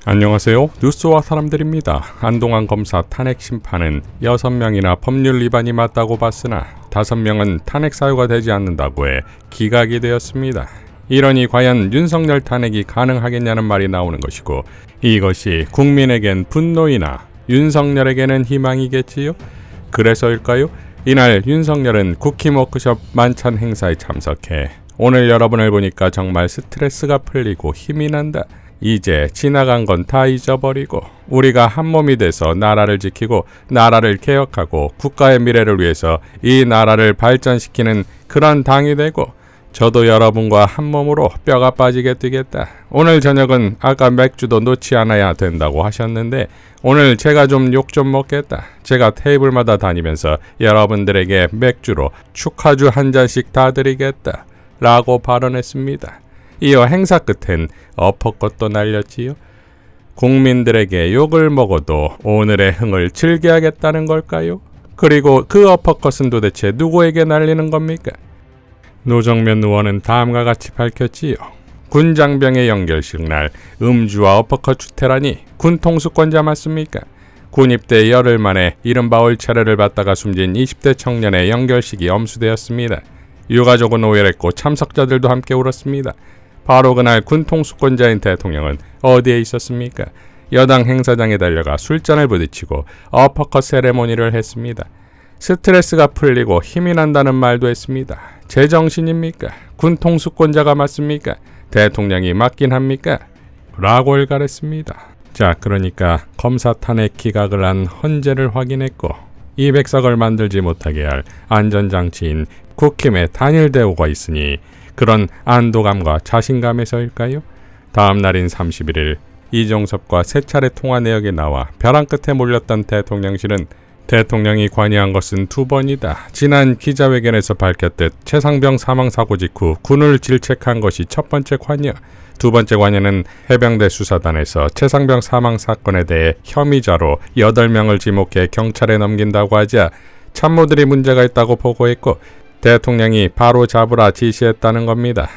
안녕하세요. 뉴스와 사람들입니다. 한동안 검사 탄핵 심판은 6명이나 법률 위반이 맞다고 봤으나 5명은 탄핵 사유가 되지 않는다고 해 기각이 되었습니다. 이러니 과연 윤석열 탄핵이 가능하겠냐는 말이 나오는 것이고, 이것이 국민에겐 분노이나 윤석열에게는 희망이겠지요? 그래서일까요? 이날 윤석열은 쿠킹 워크숍 만찬 행사에 참석해 오늘 여러분을 보니까 정말 스트레스가 풀리고 힘이 난다. 이제 지나간 건 다 잊어버리고 우리가 한 몸이 돼서 나라를 지키고 나라를 개혁하고 국가의 미래를 위해서 이 나라를 발전시키는 그런 당이 되고, 저도 여러분과 한 몸으로 뼈가 빠지게 뛰겠다. 오늘 저녁은 아까 맥주도 놓지 않아야 된다고 하셨는데 오늘 제가 좀 욕 좀 먹겠다. 제가 테이블마다 다니면서 여러분들에게 맥주로 축하주 한 잔씩 다 드리겠다 라고 발언했습니다. 이어 행사 끝엔 어퍼컷도 날렸지요. 국민들에게 욕을 먹어도 오늘의 흥을 즐겨야겠다는 걸까요? 그리고 그 어퍼컷은 도대체 누구에게 날리는 겁니까? 노정면 의원은 다음과 같이 밝혔지요. 군 장병의 연결식 날 음주와 어퍼컷 주태라니 군 통수권자 맞습니까? 군 입대 열흘 만에 이른바 얼차례를 받다가 숨진 20대 청년의 연결식이 엄수되었습니다. 유가족은 오열했고 참석자들도 함께 울었습니다. 바로 그날 군 통수권자인 대통령은 어디에 있었습니까? 여당 행사장에 달려가 술잔을 부딪히고 어퍼컷 세레모니를 했습니다. 스트레스가 풀리고 힘이 난다는 말도 했습니다. 제정신입니까? 군 통수권자가 맞습니까? 대통령이 맞긴 합니까? 라고 일갈했습니다. 자, 그러니까 검사 탄핵 기각을 한 헌재를 확인했고 200석을 만들지 못하게 할 안전장치인 국힘의 단일 대우가 있으니 그런 안도감과 자신감에서일까요? 다음 날인 31일 이종섭과 세 차례 통화 내역이 나와 벼랑 끝에 몰렸던 대통령실은 대통령이 관여한 것은 2번이다. 지난 기자회견에서 밝혔듯 최상병 사망사고 직후 군을 질책한 것이 첫 번째 관여, 두 번째 관여는 해병대 수사단에서 최상병 사망 사건에 대해 혐의자로 8명을 지목해 경찰에 넘긴다고 하자 참모들이 문제가 있다고 보고했고 대통령이 바로 잡으라 지시했다는 겁니다.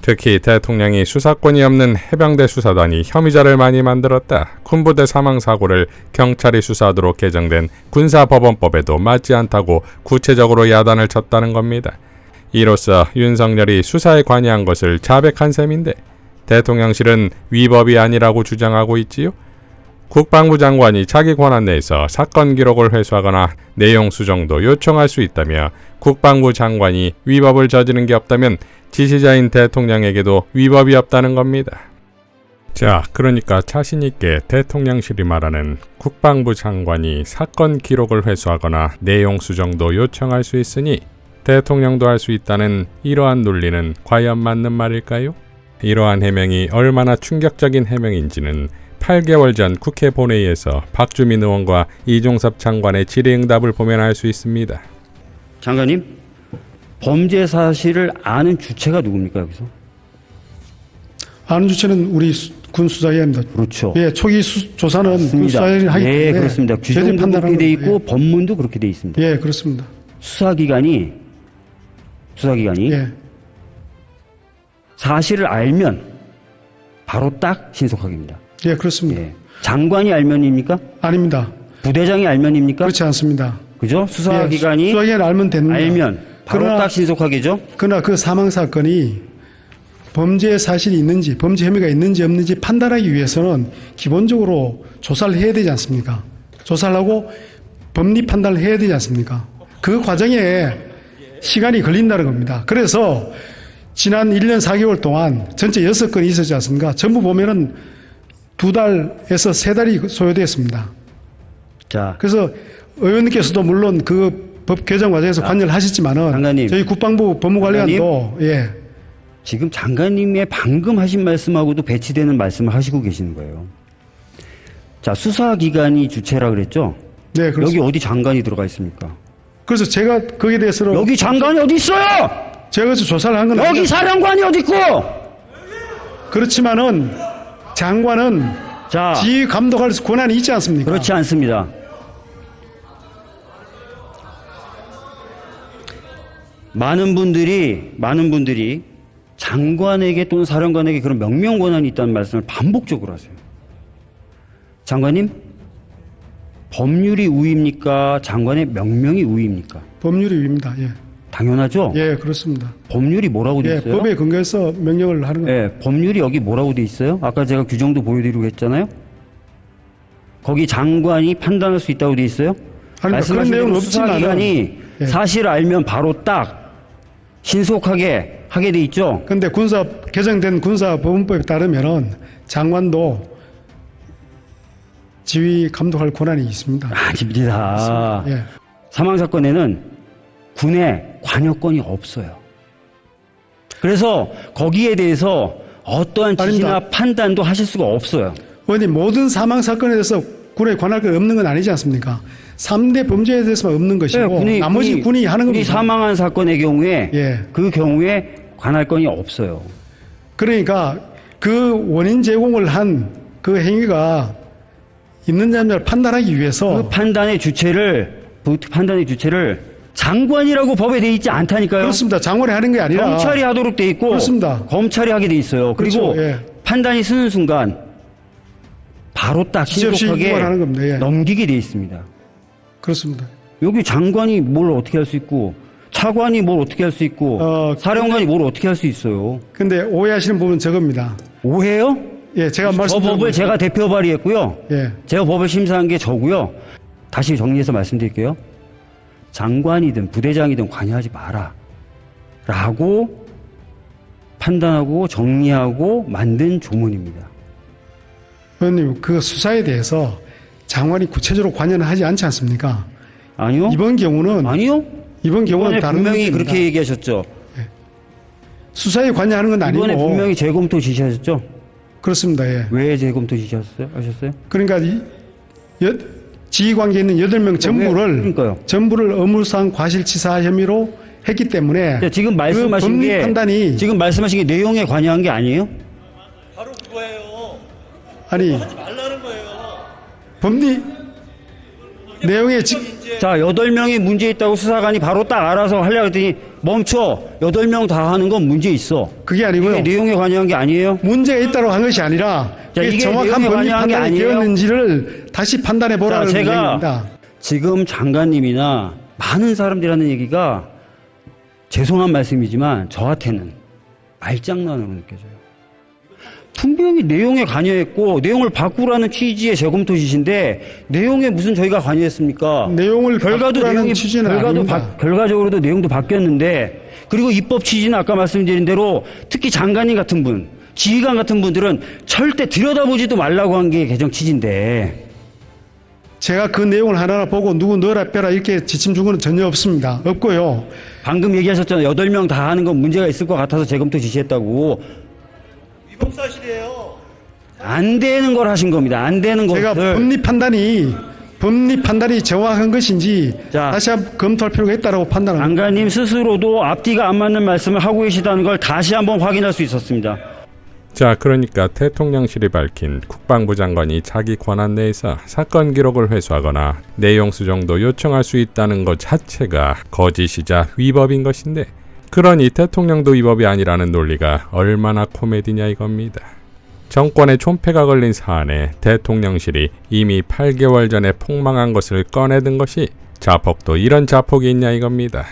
특히 대통령이 수사권이 없는 해병대 수사단이 혐의자를 많이 만들었다. 군부대 사망사고를 경찰이 수사하도록 개정된 군사법원법에도 맞지 않다고 구체적으로 야단을 쳤다는 겁니다. 이로써 윤석열이 수사에 관여한 것을 자백한 셈인데 대통령실은 위법이 아니라고 주장하고 있지요. 국방부 장관이 자기 권한 내에서 사건 기록을 회수하거나 내용 수정도 요청할 수 있다며 국방부 장관이 위법을 저지른 게 없다면 지시자인 대통령에게도 위법이 없다는 겁니다. 자, 그러니까 자신있게 대통령실이 말하는 국방부 장관이 사건 기록을 회수하거나 내용 수정도 요청할 수 있으니 대통령도 할 수 있다는 이러한 논리는 과연 맞는 말일까요? 이러한 해명이 얼마나 충격적인 해명인지는 8개월 전 국회 본회의에서 박주민 의원과 이종섭 장관의 질의응답을 보면 알 수 있습니다. 장관님, 범죄 사실을 아는 주체가 누굽니까 여기서? 아는 주체는 우리 군 수사위원입니다. 그렇죠. 예, 초기 조사는 군 수사위원이 하기 때문에. 예, 그렇습니다. 규정도 그렇게 돼 있고 예. 법문도 그렇게 돼 있습니다. 예, 그렇습니다. 수사기관이 예. 사실을 알면 바로 딱 신속하게입니다. 예, 그렇습니다. 예. 장관이 알면입니까? 아닙니다. 부대장이 알면입니까? 그렇지 않습니다. 그죠? 수사기관이 예, 수사기관이 알면 됩니다. 알면 바로 딱 신속하게죠? 그러나 그 사망 사건이 범죄 사실이 있는지, 범죄 혐의가 있는지 없는지 판단하기 위해서는 기본적으로 조사를 해야 되지 않습니까? 조사를 하고 법리 판단을 해야 되지 않습니까? 그 과정에 시간이 걸린다는 겁니다. 그래서 지난 1년 4개월 동안 전체 6건이 있었지 않습니까? 전부 보면은 2달에서 3달이 소요되었습니다. 자, 그래서 의원님께서도 물론 그 법 개정 과정에서 관여를 하셨지만은 장관님, 저희 국방부 법무관리관도 예. 지금 장관님의 방금 하신 말씀하고도 배치되는 말씀을 하시고 계시는 거예요. 자, 수사기관이 주체라 그랬죠? 네, 그렇습니다. 여기 어디 장관이 들어가 있습니까? 그래서 제가 거기에 대해서는 여기 장관이 어디 있어요? 제가 그래서 조사를 한 건 여기 사령관이 어디 있고? 그렇지만은 장관은 자, 지휘 감독할 권한이 있지 않습니까? 그렇지 않습니다. 많은 분들이 장관에게 또는 사령관에게 그런 명령 권한이 있다는 말씀을 반복적으로 하세요. 장관님, 법률이 우위입니까? 장관의 명명이 우위입니까? 법률이 위입니다. 예. 당연하죠? 예, 그렇습니다. 법률이 뭐라고 돼 예, 있어요? 법에 근거해서 명령을 하는 겁니다. 예, 법률이 여기 뭐라고 돼 있어요? 아까 제가 규정도 보여드리고 했잖아요? 거기 장관이 판단할 수 있다고 돼 있어요? 아니, 그런 말씀하신 내용은 대로 없지만은, 수사기관이 예. 사실을 알면 바로 딱 신속하게 하게 돼 있죠? 근데 개정된 군사법원법에 따르면은 장관도 지휘 감독할 권한이 있습니다. 아닙니다. 예. 사망사건에는 군의 관여권이 없어요. 그래서 거기에 대해서 어떠한 지시나 아닙니다. 판단도 하실 수가 없어요. 의원님, 모든 사망 사건에 대해서 군의 관할권이 없는 건 아니지 않습니까? 3대 범죄에 대해서만 없는 것이고 나머지 군이 하는 군이 겁니다. 사망한 사건의 경우에 예. 그 경우에 관할권이 없어요. 그러니까 그 원인 제공을 한 그 행위가 있는지 없는지를 판단하기 위해서 그 판단의 주체를 장관이라고 법에 돼 있지 않다니까요. 그렇습니다. 장관이 하는 게 아니라 경찰이 하도록 돼 있고 그렇습니다. 검찰이 하게 돼 있어요. 그리고 그렇죠. 예. 판단이 쓰는 순간 바로 딱 지시없이 신속하게 위반하는 겁니다. 예. 넘기게 돼 있습니다. 그렇습니다. 여기 장관이 뭘 어떻게 할 수 있고 차관이 뭘 어떻게 할 수 있고 사령관이 뭘 어떻게 할 수 있어요. 근데 오해하시는 부분은 저겁니다. 오해요? 예, 제가 저 말씀드린 법을 제가 대표 발의했고요. 예. 제가 법을 심사한 게 저고요. 다시 정리해서 말씀드릴게요. 장관이든 부대장이든 관여하지 마라. 라고 판단하고 정리하고 만든 조문입니다. 의원님, 그 수사에 대해서 장관이 구체적으로 관여는 하지 않지 않습니까? 아니요? 이번 경우는 아니요? 이번 경우는 이번에 다른 분명히 문제입니다. 그렇게 얘기하셨죠. 수사에 관여하는 건 아니고 이번에 분명히 재검토 지시하셨죠. 그렇습니다. 예. 왜 재검토 지시하셨어요? 그러니까 지휘관계에 있는 8명 그러니까요. 전부를 업무상 과실치사 혐의로 했기 때문에 자, 지금 그 말씀하신 법리 게 판단이 지금 말씀하신 게 내용에 관여한 게 아니에요? 바로 그거예요. 아니 하지 말라는 거예요. 법리 내용에 자, 8명이 문제 있다고 수사관이 바로 딱 알아서 하려고 했더니 멈춰. 8명 다 하는 건 문제 있어. 그게 아니고요. 이게 내용에 관여한 게 아니에요? 문제가 있다고 한 것이 아니라 자, 이게 정확한 내용에 법리 관여한 게 판단이 아니에요? 되었는지를 다시 판단해 자, 보라는 제가 얘기입니다. 지금 장관님이나 많은 사람들이 하는 얘기가 죄송한 말씀이지만 저한테는 말장난으로 느껴져요. 분명히 내용에 관여했고 내용을 바꾸라는 취지의 재검토 지시인데 내용에 무슨 저희가 관여했습니까? 내용을 결과도 바꾸라는 내용이 취지는 아닙니다. 결과적으로도 내용도 바뀌었는데 그리고 입법 취지는 아까 말씀드린 대로 특히 장관님 같은 분, 지휘관 같은 분들은 절대 들여다보지도 말라고 한 게 개정 취지인데 제가 그 내용을 하나하나 보고 누구 넣어라 빼라 이렇게 지침 준 건 전혀 없습니다. 없고요. 방금 얘기하셨잖아요. 8명 다 하는 건 문제가 있을 것 같아서 재검토 지시했다고. 위법 사실이에요. 안 되는 걸 하신 겁니다. 안 되는 제가 것을. 법리 판단이 정확한 것인지 자, 다시 한번 검토할 필요가 있다고 판단합니다. 장관님 스스로도 앞뒤가 안 맞는 말씀을 하고 계시다는 걸 다시 한번 확인할 수 있었습니다. 자, 그러니까 대통령실이 밝힌 국방부 장관이 자기 권한 내에서 사건 기록을 회수하거나 내용 수정도 요청할 수 있다는 것 자체가 거짓이자 위법인 것인데 그러니 대통령도 위법이 아니라는 논리가 얼마나 코미디냐 이겁니다. 정권의 촌패가 걸린 사안에 대통령실이 이미 8개월 전에 폭망한 것을 꺼내든 것이 자폭도 이런 자폭이 있냐 이겁니다.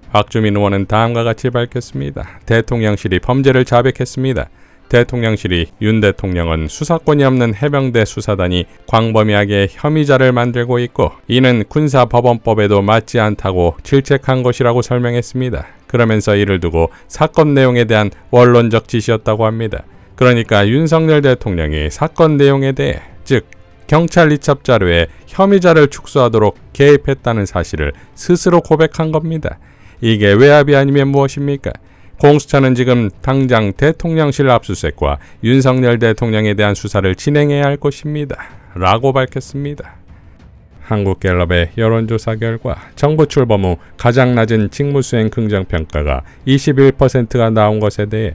박주민 의원은 다음과 같이 밝혔습니다. 대통령실이 범죄를 자백했습니다. 대통령실이 윤 대통령은 수사권이 없는 해병대 수사단이 광범위하게 혐의자를 만들고 있고 이는 군사법원법에도 맞지 않다고 질책한 것이라고 설명했습니다. 그러면서 이를 두고 사건 내용에 대한 원론적 지시였다고 합니다. 그러니까 윤석열 대통령이 사건 내용에 대해 즉 경찰 이첩 자료에 혐의자를 축소하도록 개입했다는 사실을 스스로 고백한 겁니다. 이게 외압이 아니면 무엇입니까? 공수처는 지금 당장 대통령실 압수수색과 윤석열 대통령에 대한 수사를 진행해야 할 것입니다. 라고 밝혔습니다. 한국갤럽의 여론조사 결과 정부 출범 후 가장 낮은 직무수행 긍정평가가 21%가 나온 것에 대해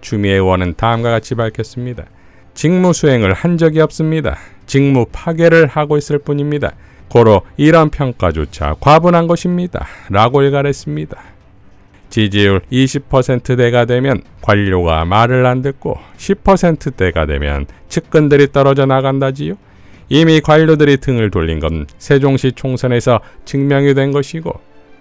추미애 의원은 다음과 같이 밝혔습니다. 직무수행을 한 적이 없습니다. 직무 파괴를 하고 있을 뿐입니다. 고로 이런 평가조차 과분한 것입니다. 라고 일갈했습니다. 지지율 20%대가 되면 관료가 말을 안 듣고 10%대가 되면 측근들이 떨어져 나간다지요. 이미 관료들이 등을 돌린 건 세종시 총선에서 증명이 된 것이고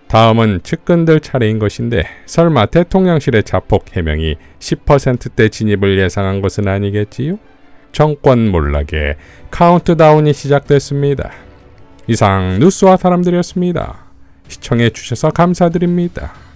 다음은 측근들 차례인 것인데 설마 대통령실의 자폭 해명이 10%대 진입을 예상한 것은 아니겠지요? 정권 몰락의 카운트다운이 시작됐습니다. 이상 뉴스와 사람들이었습니다. 시청해 주셔서 감사드립니다.